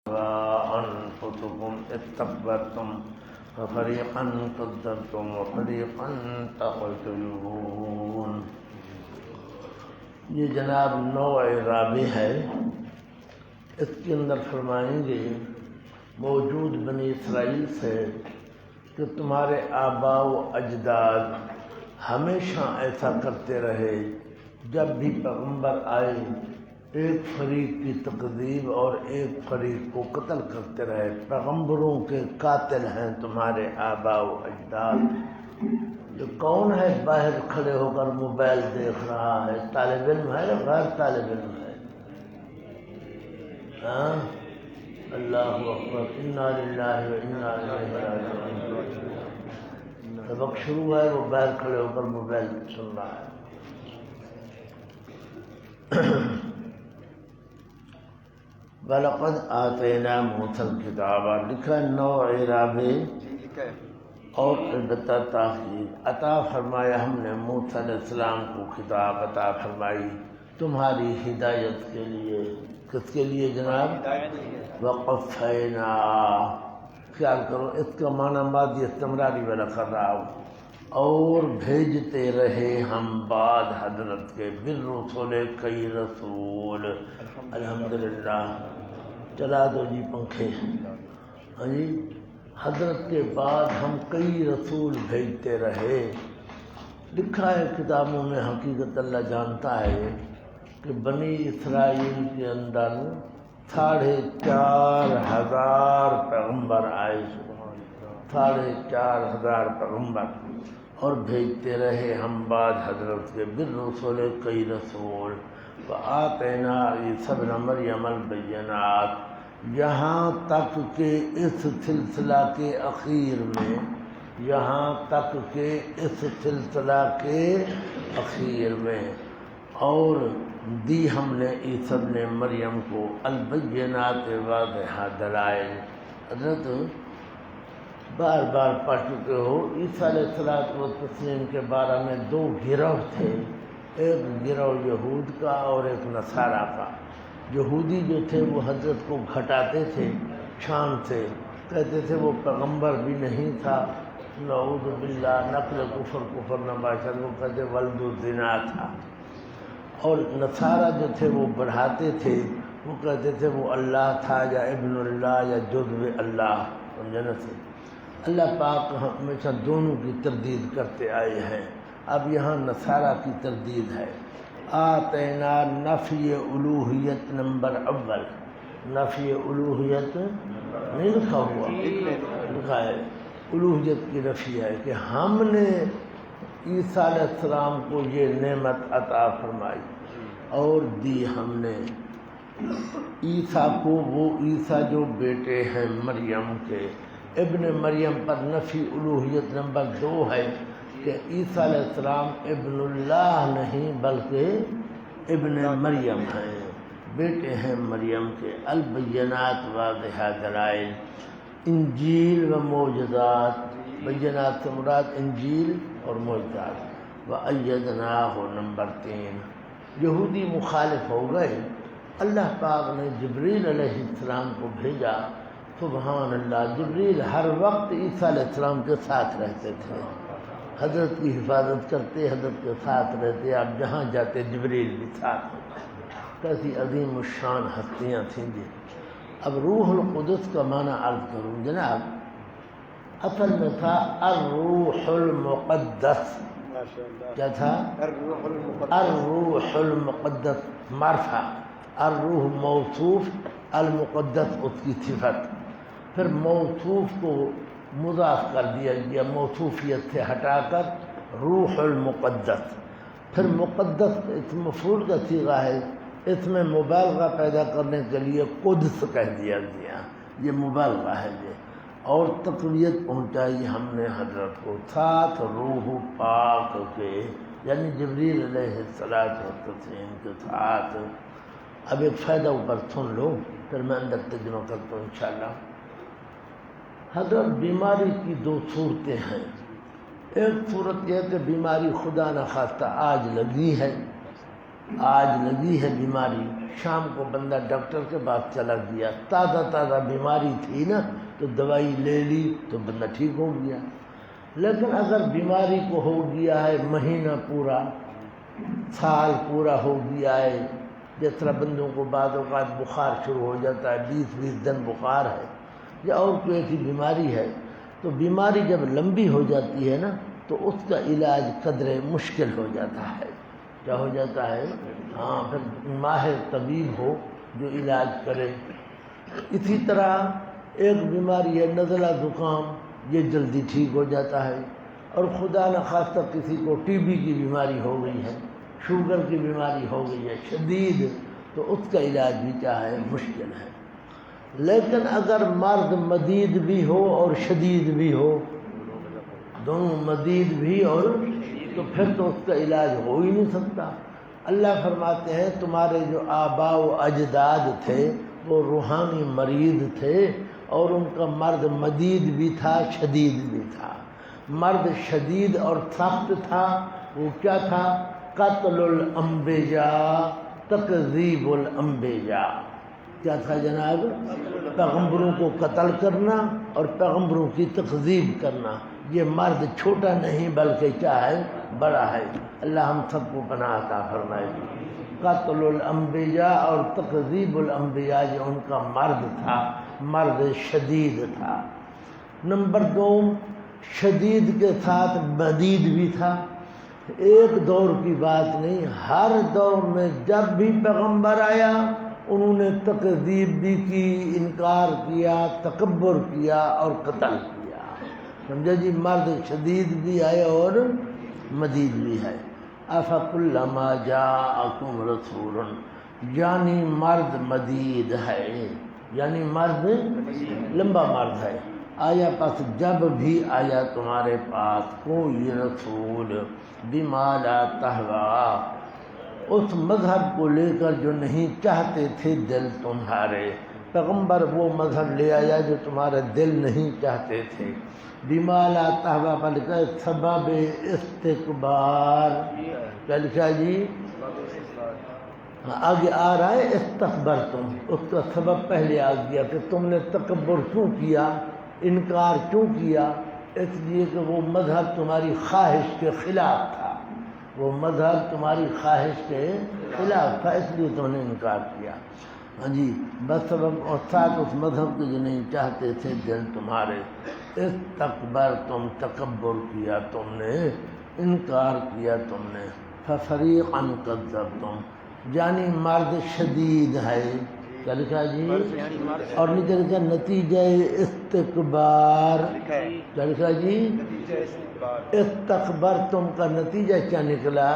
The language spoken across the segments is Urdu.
أنفسكم استكبرتم ففريقا كذبتم وفريقا تقتلون. یہ جناب نوع رابع ہے. اس کے اندر فرمائیں گے موجود بنی اسرائیل سے کہ تمہارے آباء و اجداد ہمیشہ ایسا کرتے رہے، جب بھی پیغمبر آئے ایک فریق کی تکذیب اور ایک فریق کو قتل کرتے رہے. پیغمبروں کے قاتل ہیں تمہارے آباء و اجداد. یہ کون ہے باہر کھڑے ہو کر موبائل دیکھ رہا ہے؟ طالب علم ہے یا غیر طالب علم ہے؟ ہاں، اللہ اکبر، انا للہ و انا الیہ راجعون. سبق شروع ہے، وہ باہر کھڑے ہو کر موبائل سن رہا ہے. وَلَقَدْ آتَيْنَا مُوسَى الْكِتَابَ، لکھا نوع رابع اور البتہ تاخیر. عطا فرمایا ہم نے موسیٰ علیہ السلام کو کتاب عطا فرمائی تمہاری ہدایت کے لیے. کس کے لیے جناب؟ وَقَفَّيْنَا. خیال کرو اس کا معنی ماضی استمراری والا کر رہا ہوں. اور بھیجتے رہے ہم بعد حضرت کے بالرسول کئی رسول. الحمدللہ. چلا دو جی پنکھے. ہاں جی، حضرت کے بعد ہم کئی رسول بھیجتے رہے. لکھا ہے کتابوں میں، حقیقت اللہ جانتا ہے کہ بنی اسرائیل کے اندر 4,500 پیغمبر آئے. 4,500 پیغمبر اور بھیجتے رہے ہم بعد حضرت کے بالرسول کئی رسول. وآتینا عیسی ابن مریم البینات، یہاں تک کہ اس سلسلہ کے اخیر میں، یہاں تک کہ اس سلسلہ کے اخیر میں، اور دی ہم نے عیسی ابن مریم کو البینات واضح دلائل. حضرت بار بار پڑھ چکے ہو عیسیٰ علیہ السلام کے بارے میں 2 گروہ تھے. ایک گروہ یہود کا اور ایک نصارہ کا. یہودی جو تھے وہ حضرت کو گھٹاتے تھے شان سے، کہتے تھے وہ پیغمبر بھی نہیں تھا، نعوذ باللہ، نقل کفر نباشد، وہ کہتے ولد الزنا تھا. اور نصارہ جو تھے وہ بڑھاتے تھے، وہ کہتے تھے وہ اللہ تھا یا ابن اللہ یا جزو اللہ. سمجھنا سے اللہ پاک ہمیشہ دونوں کی تردید کرتے آئے ہیں. اب یہاں نصارہ کی تردید ہے. آتینا نفی الوہیت نمبر اول. نفی الوہیت نہیں لکھا ہوا، لکھا ہے الوہیت کی نفی ہے کہ ہم نے عیسیٰ علیہ السلام کو یہ نعمت عطا فرمائی اور دی ہم نے عیسیٰ کو. وہ عیسیٰ جو بیٹے ہیں مریم کے، ابن مریم پر نفی الوہیت نمبر 2 ہے کہ عیسیٰ علیہ السلام ابن اللہ نہیں بلکہ ابن مریم ہیں، بیٹے ہیں مریم کے. البینات واضح دلائل. انجیل و معجزات. بینات سے مراد انجیل اور معجزات. وَأَيَّدْنَاهُ نمبر 3. یہودی مخالف ہو گئے. اللہ پاک نے جبریل علیہ السلام کو بھیجا. سبحان اللہ، جبریل ہر وقت عیسیٰ علیہ السلام کے ساتھ رہتے تھے، حضرت کی حفاظت کرتے، حضرت کے ساتھ رہتے. آپ جہاں جاتے جبریل بھی ساتھ ہوتے. کیسی عظیم الشان ہستیاں تھیں جی. اب روح القدس کا معنی عرض کروں جناب. اصل میں تھا الروح المقدس. کیا تھا؟ الروح المقدس معرفہ. الروح موصوف، المقدس اس کی صفت. پھر موصوف کو مضاف کر دیا گیا، موصوفیت سے ہٹا کر روح المقدس. پھر مقدس اس مفعول کا صیغہ ہے، اس میں مبالغہ پیدا کرنے کے لیے قدس کہہ دیا گیا. یہ مبالغہ ہے یہ. اور تقویت پہنچائی ہم نے حضرت کو ساتھ روح پاک کے، یعنی جبریل علیہ السلام کے ساتھ. اب ایک فائدہ اوپر سن لو، پھر میں اندر ترجمہ کرتا ہوں انشاءاللہ. حضرت بیماری کی 2 صورتیں ہیں. ایک صورت یہ کہ بیماری خدا نخواستہ آج لگی ہے، آج لگی ہے بیماری، شام کو بندہ ڈاکٹر کے پاس چلا گیا، تازہ بیماری تھی نا تو دوائی لے لی تو بندہ ٹھیک ہو گیا۔ لیکن اگر بیماری کو ہو گیا ہے مہینہ پورا، سال پورا ہو گیا ہے، جس طرح بندوں کو بعض اوقات بخار شروع ہو جاتا ہے، 20 دن بخار ہے یا اور کوئی ایسی بیماری ہے، تو بیماری جب لمبی ہو جاتی ہے نا تو اس کا علاج قدرے مشکل ہو جاتا ہے۔ کیا ہو جاتا ہے؟ ہاں، پھر ماہر طبیب ہو جو علاج کرے۔ اسی طرح ایک بیماری ہے نزلہ زکام، یہ جلدی ٹھیک ہو جاتا ہے، اور خدا نخواستہ کسی کو ٹی بی کی بیماری ہو گئی ہے، شوگر کی بیماری ہو گئی ہے شدید، تو اس کا علاج بھی کیا ہے؟ مشکل ہے۔ لیکن اگر مرض مدید بھی ہو اور شدید بھی ہو، دونوں مدید بھی اور، تو پھر تو اس کا علاج ہو ہی نہیں سکتا۔ اللہ فرماتے ہیں تمہارے جو آباء و اجداد تھے وہ روحانی مریض تھے، اور ان کا مرض مدید بھی تھا شدید بھی تھا۔ مرض شدید اور سخت تھا، وہ کیا تھا؟ قتل الانبیاء، تکذیب الانبیاء۔ کیا تھا جناب؟ پیغمبروں کو قتل کرنا اور پیغمبروں کی تکذیب کرنا۔ یہ مرد چھوٹا نہیں بلکہ کیا ہے؟ بڑا ہے۔ اللہ ہم سب کو پناہ عطا فرمائے۔ قتل الانبیاء اور تکذیب الانبیاء یہ ان کا مرد تھا، مرد شدید تھا۔ نمبر 2، شدید کے ساتھ مدید بھی تھا۔ ایک دور کی بات نہیں، ہر دور میں جب بھی پیغمبر آیا انہوں نے تکذیب بھی کی، انکار کیا، تکبر کیا اور قتل کیا۔ سمجھا جی؟ مرد شدید بھی ہے اور مدید بھی ہے۔ افکلما جاءکم رسول، یعنی مرد مدید ہے، یعنی مرد لمبا مرد ہے۔ آیا پس جب بھی آیا تمہارے پاس کوئی رسول بما لا تہوا، اس مذہب کو لے کر جو نہیں چاہتے تھے دل تمہارے، پیغمبر وہ مذہب لے آیا جو تمہارے دل نہیں چاہتے تھے۔ بما لا تہوا بلکہ سبب استکبار، کیا لکھا جی؟ آگے آ رہا ہے استکبرتم، اس کا سبب پہلے آ گیا کہ تم نے تکبر کیوں کیا، انکار کیوں کیا؟ اس لیے کہ وہ مذہب تمہاری خواہش کے خلاف تھا، وہ مذہب تمہاری خواہش کے خلاف تھا، اس لیے تم نے انکار کیا۔ ہاں جی، بس سبب اور ساتھ اس مذہب کو جو نہیں چاہتے تھے دل تمہارے۔ استکبرتم، تکبر کیا تم نے، انکار کیا تم نے۔ ففریقا کذبتم، یعنی مرد شدید ہے، کیا لکھا جی؟ اور نیچے لکھا نتیجہ استکبار، کیا لکھا جی؟ استکبرتم کا نتیجہ کیا نکلا؟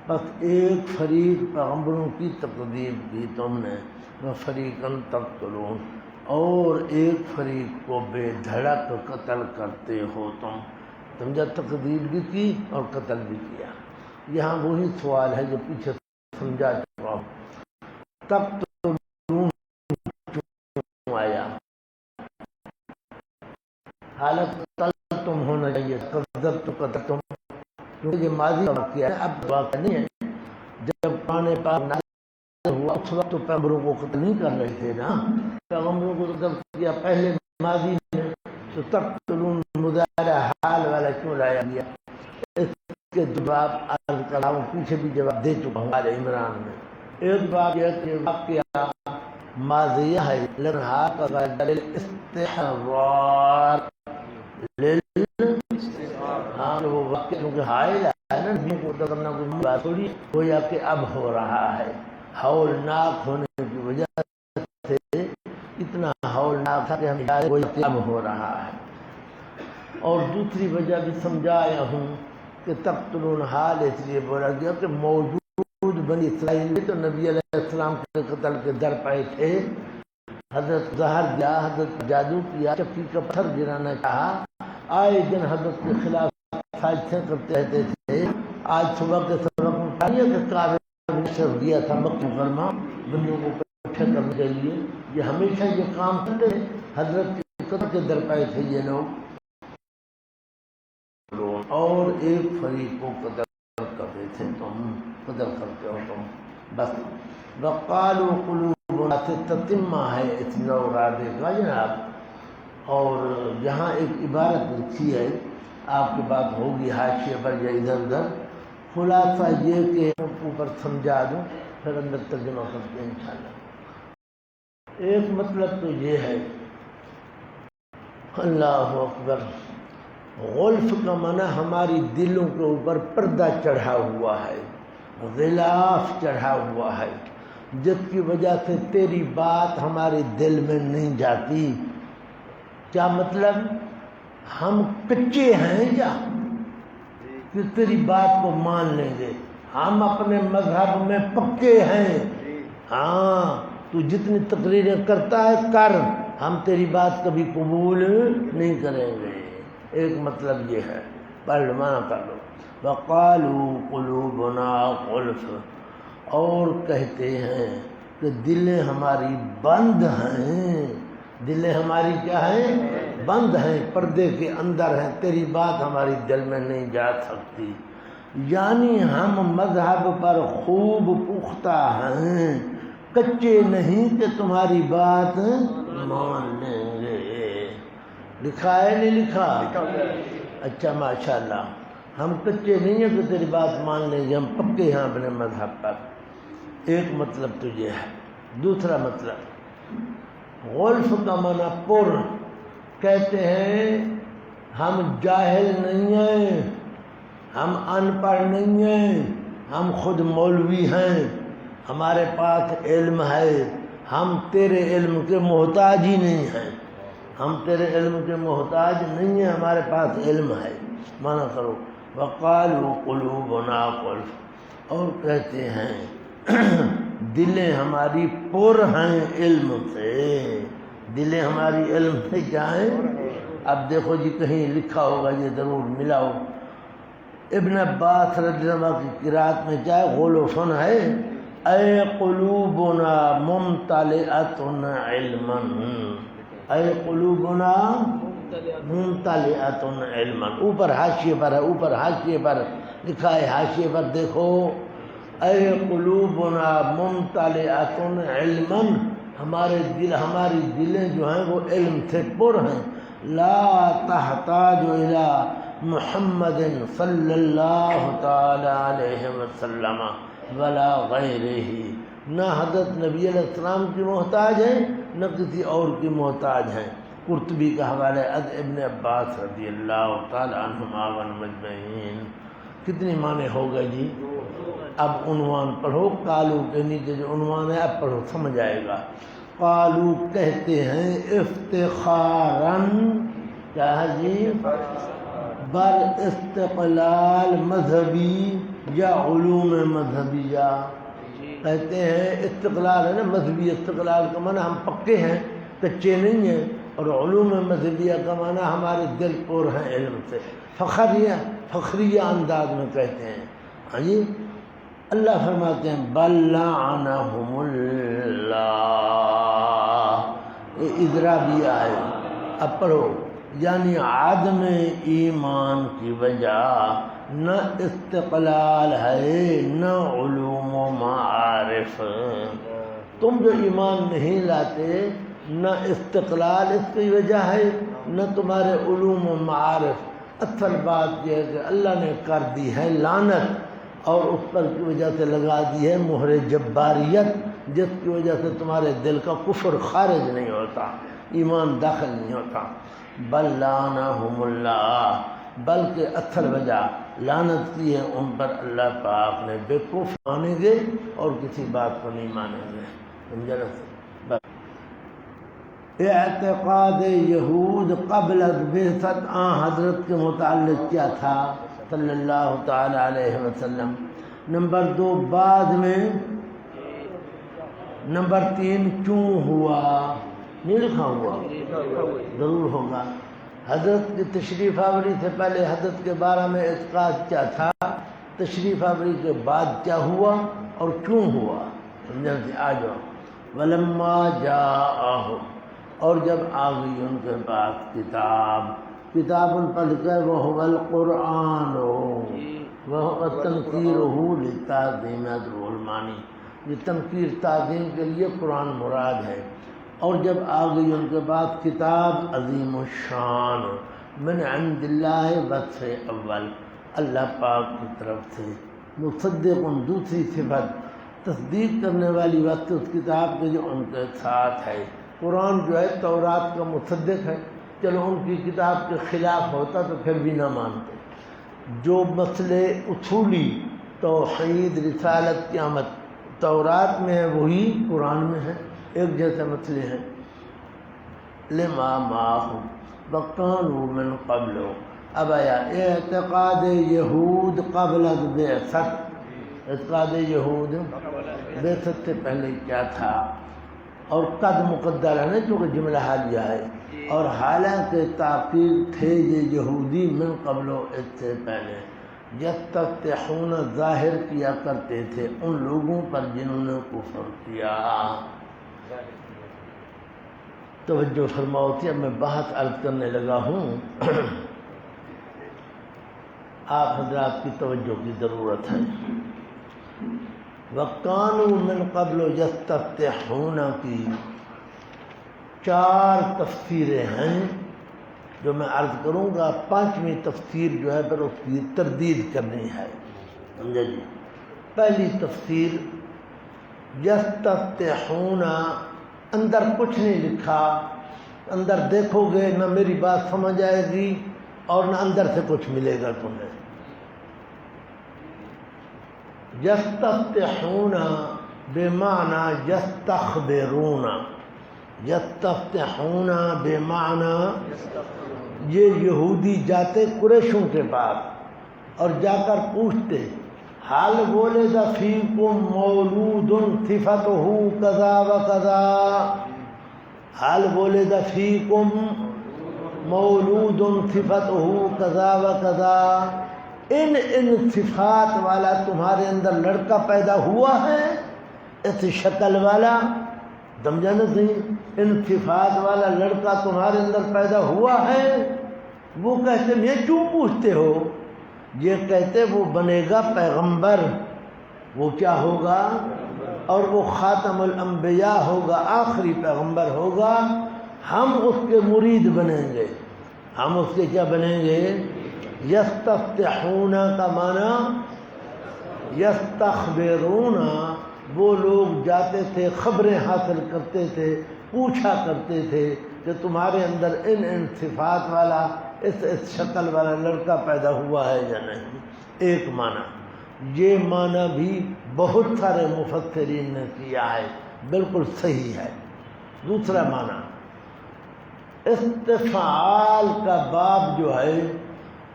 بس ایک فریق پیغمبروں کی تکذیب کی تم نے، وفریقاً تقتلون، اور ایک فریق کو بے دھڑک قتل کرتے ہو تم۔ سمجھا؟ تکذیب بھی کی اور قتل بھی کیا۔ یہاں وہی سوال ہے جو پیچھے سمجھا چکا ہوں، تقتلون کیوں آیا؟ حالت قتل تم ہونا چاہیے، قذبت قتل تم، کیونکہ یہ ماضی کا واقعہ ہے، اب واقعہ نہیں ہے۔ جب قرآن پاک نازل ہوا اس وقت تو پیغمبروں کو قتل نہیں کر رہے تھے نا، پیغمبروں کو قتل کیا پہلے ماضی میں، تو تقتلون مضارع حال والا کیوں لایا گیا؟ اس کے جواب عرض کرا ہوں، پیچھے بھی جواب دے چکا ہوں آل عمران میں۔ ایک بات یہ کہ واقعہ ماضیہ ہے، لیکن ہاتھ کا دلیل استحرار، ہاں وہ واقعہ کیونکہ حائل ہے نا، دین کو کرنا کوئی بات تھوڑی، گویا کہ اب ہو رہا ہے، ہولناک ہونے کی وجہ سے اتنا ہولناک تھا کہ ہم گویا کہ اب ہو رہا ہے۔ اور دوسری وجہ بھی سمجھایا ہوں کہ تقتلون حال اس لیے بولا گیا کہ موجود بنی اسرائیل تو نبی علیہ السلام کے قتل کے در پائے تھے، حضرت زہر دیا، حضرت جادو کیا، چکی کا پتھر گرانا چاہا، آئے دن حضرت کے خلاف سازشیں کرتے رہتے تھے۔ آج صبح کے سبق اٹھائیے کہ کعبہ نصر دیا تھا مکہ مکرمہ بندوں کو اکٹھے کرنے کے لیے، یہ ہمیشہ یہ کام کرتے، حضرت کے قتل کے در پائے تھے یہ لوگ، اور ایک فریق کو قتل کرتے تھے تم، قتل کرتے ہو تم۔ بس وقالوا قلوبنا سے تتمہ ہے اس نورادے کا جناب. اور جہاں ایک عبارت لکھی ہے آپ کے بات ہوگی حاشیے پر یا ادھر ادھر، خلاصہ یہ کہ اوپر سمجھا دوں پھر اندر ترجمہ کرتے ہیں انشاءاللہ. ایک مطلب تو یہ ہے، اللہ اکبر، غلف کا معنی ہماری دلوں کے اوپر پردہ چڑھا ہوا ہے، غلاف چڑھا ہوا ہے، جس کی وجہ سے تیری بات ہمارے دل میں نہیں جاتی. کیا مطلب؟ ہم کچے ہیں کیا کہ تیری بات کو مان لیں گے؟ ہم اپنے مذہب میں پکے ہیں. ہاں تو جتنی تقریریں کرتا ہے کر، ہم تیری بات کبھی قبول نہیں کریں گے. ایک مطلب یہ ہے، پڑھ معنی کر لو. وقالوا قلوبنا غلف، اور کہتے ہیں کہ دلیں ہماری بند ہیں. دلیں ہماری کیا ہیں؟ بند ہیں، پردے کے اندر ہیں، تیری بات ہماری دل میں نہیں جا سکتی. یعنی ہم مذہب پر خوب پختہ ہیں، کچے نہیں کہ تمہاری بات مان لیں گے. لکھا ہے نہیں لکھا؟ اچھا ماشاءاللہ، ہم کچے نہیں ہیں کہ تیری بات مان لیں گے، ہم پکے ہیں اپنے مذہب پر. ایک مطلب تو یہ ہے. دوسرا مطلب غلف کا معنی پر. کہتے ہیں ہم جاہل نہیں ہیں، ہم ان پڑھ نہیں ہیں، ہم خود مولوی ہیں، ہمارے پاس علم ہے، ہم تیرے علم کے محتاج ہی نہیں ہیں. ہم تیرے علم کے محتاج نہیں ہیں، ہمارے پاس علم ہے. مانا کرو وقالوا قلوبنا غلف، اور کہتے ہیں دلیں ہماری پر ہیں علم سے. دلیں ہماری علم سے کیا ہیں؟ اب دیکھو جی کہیں لکھا ہوگا، یہ ضرور ملا ہو. ابن عباس رضی اللہ عنہ کی قرات میں کیا ہے؟ غلفن ہے، اے قلوبنا ممتلئۃ علما، اے قلوبنا ممتلئۃ علما. اوپر حاشیے پر ہے، اوپر حاشیے پر لکھا ہے، حاشیے پر دیکھو، اے قلوبنا ممتلئۃ علما، ہمارے دل، ہماری دلیں جو ہیں وہ علم سے پر ہیں. لا تحتاج الی محمد صلی اللہ تعالی علیہ وسلم ولا غیرہ، نہ حضرت نبی علیہ السلام کی محتاج ہیں نہ کسی اور کی محتاج ہیں. قرطبی کا حوالہ از ابن عباس رضی اللہ تعالی عنہما مجمعین. کتنی معنی ہو گئے جی؟ اب عنوان پڑھو، قالو کے نیچے جو عنوان ہے اب پڑھو، سمجھ آئے گا. قالو کہتے ہیں افتخاراً، کیا ہے جی؟ بر استقلال مذہبی یا علوم مذہبیہ. کہتے ہیں استقلال ہے نا، مذہبی استقلال کا معنی ہم پکے ہیں، کچے نہیں ہیں، اور علوم مذہبیہ کا معنی ہمارے دل پر ہیں علم سے. فخریہ انداز میں کہتے ہیں. ہاں جی، اللہ فرماتے ہیں بل لعنہم اللہ، یہ اضرابیہ ہے. اب پڑھو، یعنی عدم ایمان کی وجہ نہ استقلال ہے نہ علوم و معارف. تم جو ایمان نہیں لاتے، نہ استقلال اس کی وجہ ہے نہ تمہارے علوم و معارف. اصل بات یہ ہے کہ اللہ نے کر دی ہے لعنت، اور اس پر کی وجہ سے لگا دی ہے مہر جباریت، جس کی وجہ سے تمہارے دل کا کفر خارج نہیں ہوتا، ایمان داخل نہیں ہوتا. بل لعنہم اللہ، بلکہ اصل وجہ لعنت کی ہے ان پر اللہ پاک نے، بے وقوف مانیں گے اور کسی بات کو نہیں مانیں گے. سمجھا نا؟ اعتقاد یہود قبل بعثت حضرت کے متعلق کیا تھا صلی اللہ تعالی علیہ وسلم. نمبر 2 بعد میں. نمبر 3 کیوں ہوا؟ نہیں لکھا ہوا؟ ضرور ہوگا. حضرت کی تشریف آوری سے پہلے حضرت کے بارے میں اعتقاد کیا تھا، تشریف آوری کے بعد کیا ہوا اور کیوں ہوا. سمجھا سے آ جاؤ. ولما جاءہم، اور جب آ گئی ان کے پاس کتاب پڑھ کر، وہ القرآن وہ تنقیرہ لتعظیم المعانی، یہ تنقیر تعظیم کے لیے قرآن مراد ہے۔ اور جب آ گئی ان کے بعد کتاب عظیم الشان من عند اللہ وصف اول، اللہ پاک کی طرف سے، مصدق دوسری صفت، تصدیق کرنے والی وقت اس کتاب کے جو ان کے ساتھ ہے۔ قرآن جو ہے تورات کا مصدق ہے، چلو ان کی کتاب کے خلاف ہوتا تو پھر بھی نہ مانتے۔ جو مسئلے اصولی توحید رسالت قیامت تورات میں ہے وہی قرآن میں ہے، ایک جیسے مسئلے ہیں۔ لما معهم وكانوا من قبل، اب آیا اعتقاد یہود قبل بعثت، اعتقاد یہود بعثت سے پہلے کیا تھا، اور قد مقدر ہے نا چونکہ جملہ حالیہ ہے، اور حالانکہ تاکید تھے یہ یہودی من قبل اس سے پہلے، یستفتحون ظاہر کیا کرتے تھے ان لوگوں پر جنہوں نے کفر کیا۔ توجہ فرماؤ کہ اب میں بحث عرض کرنے لگا ہوں، آپ حضرات کی توجہ کی ضرورت ہے۔ وَكَانُوا مِن قَبْلُ يَسْتَفْتِحُونَ کی 4 تفسیریں ہیں جو میں عرض کروں گا، 5ویں تفسیر جو ہے پھر اس کی تردید کرنی ہے، سمجھے جی۔ پہلی تفسیر یستفتحون، اندر کچھ نہیں لکھا، اندر دیکھو گے نہ میری بات سمجھ آئے گی اور نہ اندر سے کچھ ملے گا تمہیں۔ یستفتحون بمعنی یستخبرون، یستفتحون بمعنی یہ یہودی جاتے قریشوں کے پاس اور جا کر پوچھتے حال ولد فیکم مولود صفتہ کذا و کذا، حال ولد فیکم مولود صفتہ کذا و کذا، ان صفات والا تمہارے اندر لڑکا پیدا ہوا ہے، اس شکل والا، سمجھا نا صحیح، ان صفات والا لڑکا تمہارے اندر پیدا ہوا ہے۔ وہ کہتے ہیں یہ کیوں پوچھتے ہو؟ یہ کہتے وہ بنے گا پیغمبر، وہ کیا ہوگا، اور وہ خاتم الانبیاء ہوگا، آخری پیغمبر ہوگا، ہم اس کے مرید بنیں گے، ہم اس کے کیا بنیں گے۔ یستفتحون کا معنی یستخبرون، وہ لوگ جاتے تھے خبریں حاصل کرتے تھے، پوچھا کرتے تھے کہ تمہارے اندر ان صفات والا اس شکل والا لڑکا پیدا ہوا ہے یا نہیں۔ ایک معنی یہ معنی بھی بہت سارے مفسرین نے کیا ہے، بالکل صحیح ہے۔ دوسرا معنی استفعال کا باب جو ہے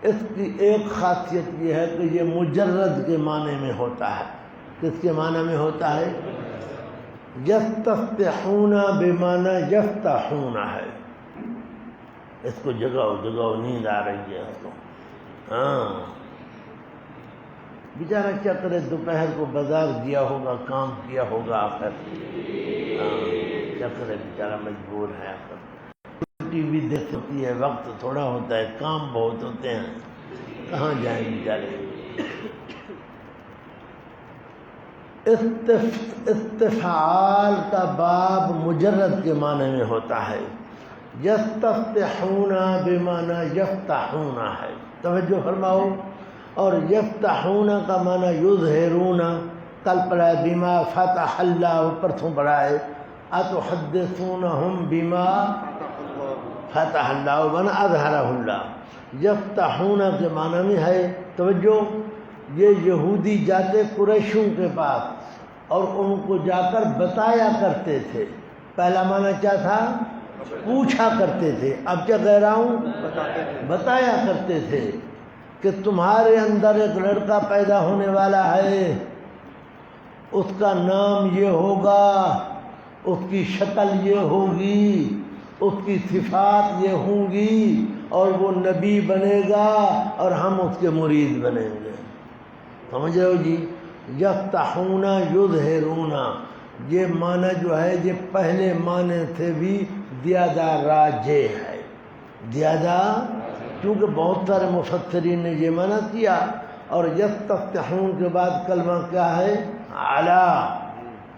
اس کی ایک خاصیت یہ ہے کہ یہ مجرد کے معنی میں ہوتا ہے۔ کس کے معنی میں ہوتا ہے؟ یستفتحون بمعنی یفتحون ہے۔ اس کو جگاؤ نیند آ رہی ہے اس کو، ہاں بیچارہ کیا کرے، دوپہر کو بازار گیا ہوگا، کام کیا ہوگا آخر، کیا کرے بیچارہ، مجبور ہے آخر، ٹی وی دیکھ ہوتی ہے، وقت تھوڑا ہوتا ہے، کام بہت ہوتے ہیں، کہاں جائیں بیچارے۔ استفعال کا باب مجرد کے معنی میں ہوتا ہے، یستفتحون بمعنی یفتحون ہے، توجہ فرماؤ۔ اور یفتحون کا معنی یظہرون، کل پڑھا ہے بما فتح اللہ، پرسوں پڑھا ہے اتحدثونہم بما فتح اللہ بنا اظہرہ اللہ۔ یفتحون کے معنی میں ہے، توجہ، یہ یہودی جاتے قریشوں کے پاس اور ان کو جا کر بتایا کرتے تھے۔ پہلا معنی کیا تھا؟ پوچھا کرتے تھے، اب کیا کہہ رہا ہوں؟ بتایا کرتے تھے کہ تمہارے اندر ایک لڑکا پیدا ہونے والا ہے، اس کا نام یہ ہوگا، اس کی شکل یہ ہوگی، اس کی صفات یہ ہوں گی، اور وہ نبی بنے گا اور ہم اس کے مرید بنیں گے۔ سمجھ رہے ہو جی؟ یفتحون یظہرون، یہ معنی جو ہے یہ پہلے معنی سے بھی زیادہ راجح ہے، زیادہ، کیونکہ بہت سارے مفسرین نے یہ معنی کیا۔ اور یستفتحون کے بعد کلمہ کیا ہے؟ علی،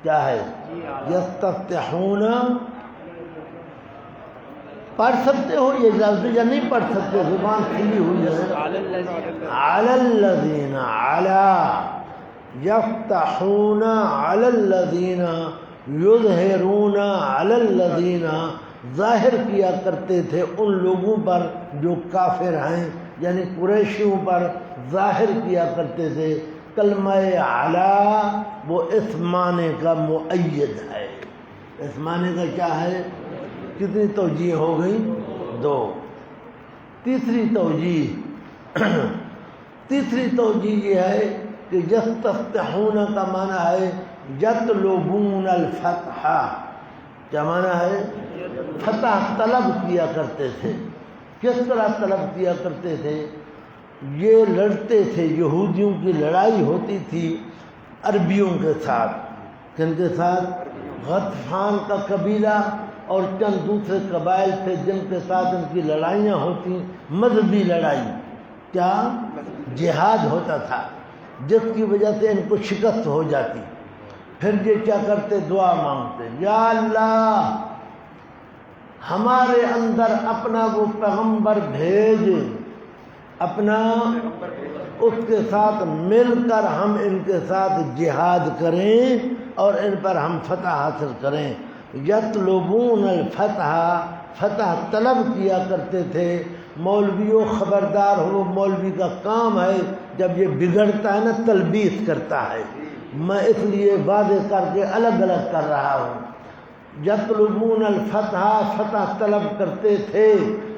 کیا ہے؟ یستفتحون، پڑھ سکتے ہو یہ لفظ یا نہیں پڑھ سکتے؟ زبان کھلی ہوئی ہے. علی الذین، علی یفتحون علی الذین یظہرون علی الذین، ظاہر کیا کرتے تھے ان لوگوں پر جو کافر ہیں، یعنی قریشیوں پر ظاہر کیا کرتے تھے. کلمہ علی وہ اس معنی کا مؤید ہے. اس معنی کا کیا ہے؟ کتنی توجیہ ہو گئی؟ 2. تیسری توجیہ یہ ہے کہ یستفتحون کا معنی ہے یطلبون الفتح. کیا معنی ہے؟ فتح طلب کیا کرتے تھے. کس طرح طلب کیا کرتے تھے؟ یہ لڑتے تھے، یہودیوں کی لڑائی ہوتی تھی عربیوں کے ساتھ. کن کے ساتھ؟ غطفان کا قبیلہ اور چند دوسرے قبائل تھے جن کے ساتھ ان کی لڑائیاں ہوتی، مذہبی لڑائی. کیا؟ جہاد ہوتا تھا، جس کی وجہ سے ان کو شکست ہو جاتی. پھر یہ کیا کرتے؟ دعا مانگتے، یا اللہ ہمارے اندر اپنا وہ پیغمبر بھیج، اپنا اس کے ساتھ مل کر ہم ان کے ساتھ جہاد کریں اور ان پر ہم فتح حاصل کریں. یطلبون الفتح، فتح طلب کیا کرتے تھے. مولویوں خبردار ہو، مولوی کا کام ہے جب یہ بگڑتا ہے نا تلبیس کرتا ہے. میں اس لیے واضح کر کے الگ الگ کر رہا ہوں. یطلبون الفتح، فتح طلب کرتے تھے،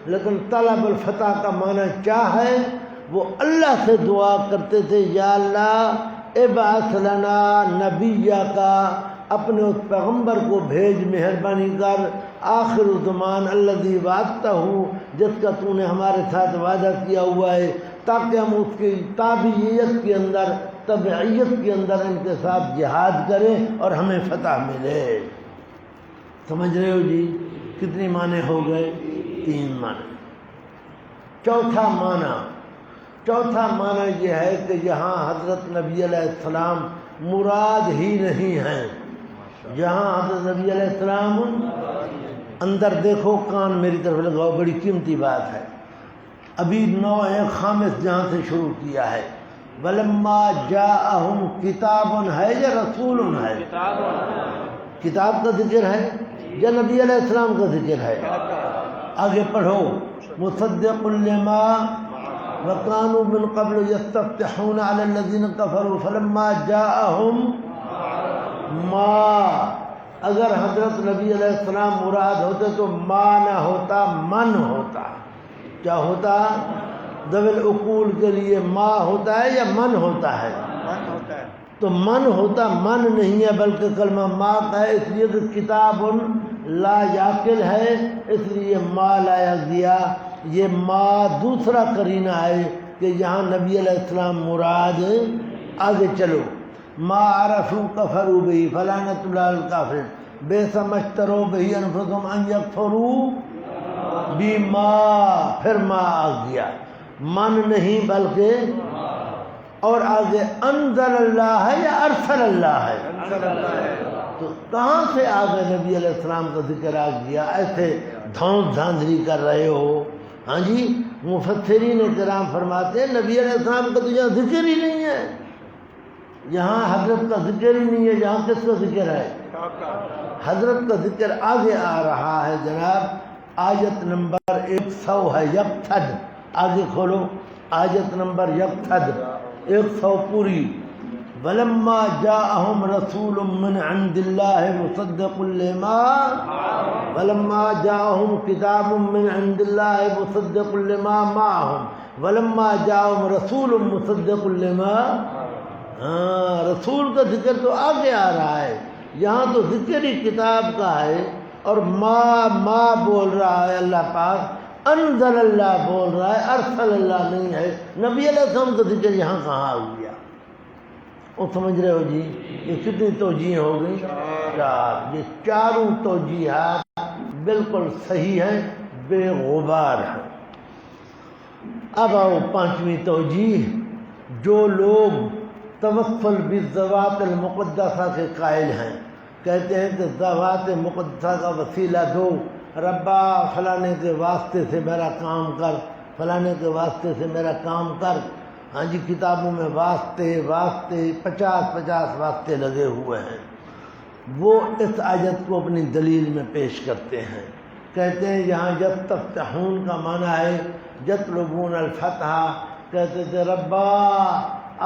لیکن طلب الفتح کا معنی کیا ہے؟ وہ اللہ سے دعا کرتے تھے، یا اللہ ابعث لنا نبیہ کا، اپنے اس پیغمبر کو بھیج مہربانی کر، آخر الزمان الذی وعدتہ، جس کا تو نے ہمارے ساتھ وعدہ کیا ہوا ہے، تاکہ ہم اس کی تابعیت کے اندر، تبعیت کے اندر ان کے ساتھ جہاد کریں اور ہمیں فتح ملے. سمجھ رہے ہو جی؟ کتنی معنی ہو گئے؟ 3 معنی. چوتھا معنی یہ ہے کہ یہاں حضرت نبی علیہ السلام مراد ہی نہیں ہیں. یہاں حضرت نبی علیہ السلام، اندر دیکھو، کان میری طرف لگاؤ، بڑی قیمتی بات ہے. ابھی نوع خامس جہاں سے شروع کیا ہے، ولما جاءہم کتاب ہے یا رسول ہے؟ کتاب کا ذکر ہے یا نبی علیہ السلام کا ذکر ہے؟ آگے پڑھو، مصدق لما وكانوا من قبل يستفتحون على الذين كفروا فلما جاءهم ما. اگر حضرت نبی علیہ السلام مراد ہوتے تو ما نہ ہوتا، من ہوتا. کیا ہوتا؟ ذوی العقول کے لیے ما ہوتا ہے یا من ہوتا ہے؟ تو من ہوتا، من نہیں ہے بلکہ کلمہ ما کا ہے، اس لیے کہ کتاب لا یاکل ہے، اس لیے ما لایا گیا. یہ ما دوسرا قرینہ ہے کہ یہاں نبی علیہ السلام مراد. آگے چلو، ما عرفوا کفروا به فلعنۃ اللہ علی الکافرین بئس ما اشتروا به انفسهم ان یکفروا بما. پھر ما آ گیا، من نہیں بلکہ، اور آگے انزل اللہ ہے یا ارسل اللہ ہے؟ تو کہاں سے آگے نبی علیہ السلام کا ذکر آ گیا؟ ایسے دھونس دھاندلی کر رہے ہو. ہاں جی، مفسرین کرام فرماتے ہیں نبی علیہ السلام کا تو یہاں ذکر ہی نہیں ہے، یہاں حضرت کا ذکر ہی نہیں ہے. یہاں کس کا ذکر ہے؟ حضرت کا ذکر آگے آ رہا ہے جناب. آیت نمبر 100 ہے، یقتد. آگے کھولو، آیت نمبر یقتد 100 پوری. ولما جاءهم رسول من عند الله مصدق لما، ولما جاءهم كتاب من عند الله مصدق لما معهم، ولما جاءهم رسول مصدق لما. رسول کا ذکر تو آگے آ رہا ہے، یہاں تو ذکر ہی کتاب کا ہے. اور ما بول رہا ہے اللہ پاک، انزل اللہ بول رہا ہے، ارسل اللہ نہیں ہے. نبی علیہ السلام کا ذکر یہاں کہاں آ گیا؟ وہ سمجھ رہے ہو جی؟ یہ کتنی توجیہ ہو گئی؟ 4. یہ چاروں توجیہات بالکل صحیح ہیں، بے غبار ہیں. اب آؤ 5ویں توجیہ. جو لوگ توسل بالذوات المقدسہ کے قائل ہیں، کہتے ہیں کہ ذوات مقدسہ کا وسیلہ دو، ربا فلانے کے واسطے سے میرا کام کر، فلانے کے واسطے سے میرا کام کر۔ ہاں جی، کتابوں میں واسطے 50 واسطے لگے ہوئے ہیں۔ وہ اس آیت کو اپنی دلیل میں پیش کرتے ہیں، کہتے ہیں یہاں یستفتحون کا معنی ہے یطلبون الفتح، کہتے تھے ربا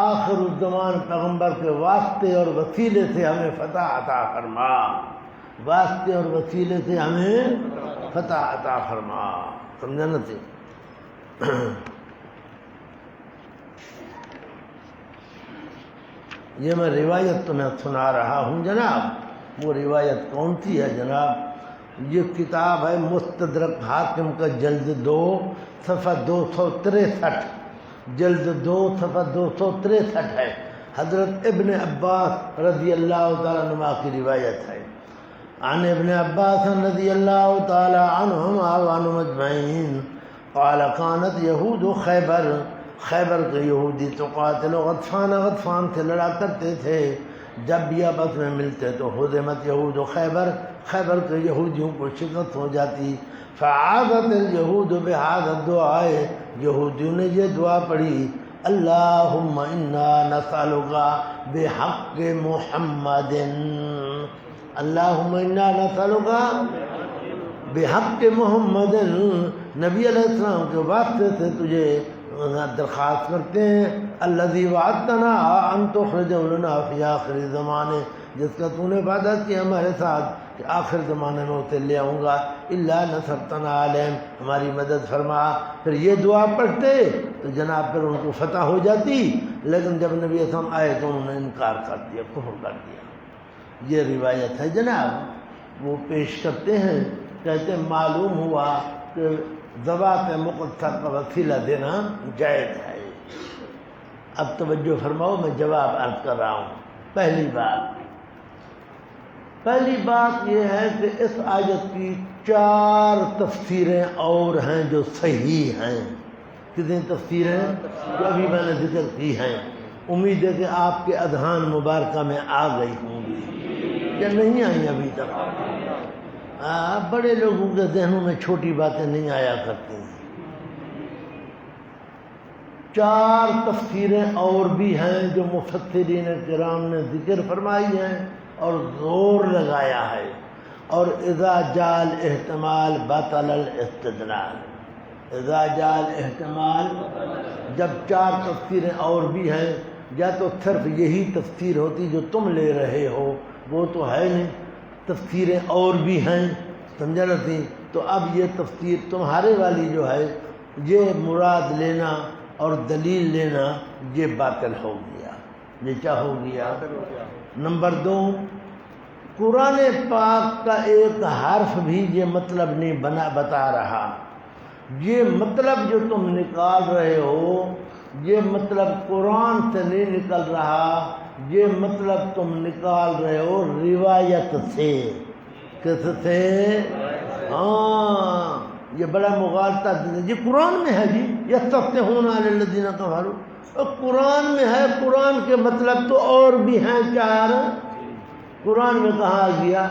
آخر الزمان پیغمبر کے واسطے اور وسیلے سے ہمیں فتح عطا فرما، واسطے اور وسیلے سے ہمیں فتح عطا فرما، سمجھا نا تھی؟ یہ میں روایت تمہیں سنا رہا ہوں جناب۔ وہ روایت کون سی ہے جناب؟ یہ کتاب ہے مستدرک حاکم کا جلد 2 صفحہ 263، جلد 2 صفحہ 263 ہے۔ حضرت ابن عباس رضی اللہ تعالیٰ عنہ کی روایت ہے، عن ابن عباس رضی اللہ تعالیٰ عنہما وعنہم اجمعین قال كانت یہود خیبر، خیبر کے یہودی تو قاتل غطفان، غطفان سے لڑا کرتے تھے، جب بھی آپس میں ملتے تو ہدمت یہود و خیبر، خیبر کے یہودیوں کو شکست ہو جاتی۔ فعادت اليہود بہذا الدعاء، یہودیوں نے یہ دعا پڑھی اللہم انا نسألک بحق محمد، اللہم انا نسألک بحق محمد، نبی علیہ السلام کے واسطے سے تجھے درخواست کرتے ہیں الذی وعدتنا ان تخرج لنا فی آخر زمانے، جس کا تو نے وعدہ کیا ہمارے ساتھ کہ آخر زمانے میں اسے لے آؤں گا، الا نصرتنا علیہم، ہماری مدد فرما۔ پھر یہ دعا پڑھتے تو جناب پھر ان کو فتح ہو جاتی، لیکن جب نبی اسلام آئے تو انہوں نے انکار کر دیا، کفر کر دیا۔ یہ روایت ہے جناب، وہ پیش کرتے ہیں، کہتے ہیں معلوم ہوا کہ ذوات مقدسہ کا وسیلہ دینا جائز ہے۔ اب توجہ فرماؤ، میں جواب عرض کر رہا ہوں۔ پہلی بات یہ ہے کہ اس آیت کی 4 تفسیریں اور ہیں جو صحیح ہیں۔ کتنی تفسیریں جو ابھی میں نے ذکر کی ہیں، امید ہے کہ آپ کے اذہان مبارکہ میں آ گئی ہوں گی یا نہیں آئی ابھی تک؟ بڑے لوگوں کے ذہنوں میں چھوٹی باتیں نہیں آیا کرتی ہیں۔ 4 تفسیریں اور بھی ہیں جو مفسرین کرام نے ذکر فرمائی ہیں اور زور لگایا ہے، اور اذا جاء الاحتمال بطل الاستدلال، اذا جاء الاحتمال، جب 4 تفسیریں اور بھی ہیں، یا تو صرف یہی تفسیر ہوتی جو تم لے رہے ہو، وہ تو ہے نہیں، تفسیریں اور بھی ہیں، سمجھا نہ تھی؟ تو اب یہ تفسیر تمہارے والی جو ہے، یہ مراد لینا اور دلیل لینا یہ باطل ہو گیا، یہ کیا ہو گیا؟ نمبر 2، قرآن پاک کا ایک حرف بھی یہ مطلب نہیں بتا رہا۔ یہ مطلب جو تم نکال رہے ہو، یہ مطلب قرآن سے نہیں نکل رہا، یہ مطلب تم نکال رہے ہو روایت سے۔ کس سے؟ ہاں، یہ بڑا مغالطہ، یہ قرآن میں ہے جی، یستفتحون علی الذین کفروا، قرآن میں ہے، قرآن کے مطلب تو اور بھی ہیں 4۔ قرآن میں کہا گیا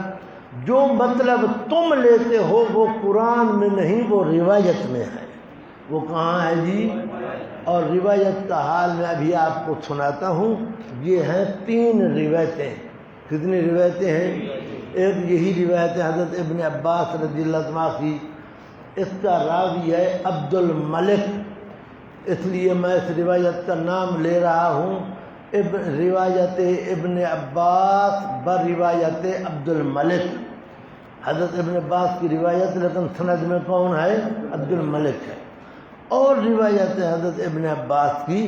جو مطلب تم لیتے ہو وہ قرآن میں نہیں، وہ روایت میں ہے۔ وہ کہاں ہے جی؟ اور روایت کا حال میں ابھی آپ کو سناتا ہوں۔ یہ ہیں 3 روایتیں۔ کتنی روایتیں ہیں؟ ایک یہی روایت ہے حضرت ابن عباس رضی اللہ عنہ کی، اس کا راوی ہے عبد الملک، اس لیے میں اس روایت کا نام لے رہا ہوں روایت ابن عباس بروایت عبد الملک۔ حضرت ابن عباس کی روایت، لیکن سند میں کون ہے؟ عبد الملک ہے۔ اور روایت حضرت ابن عباس کی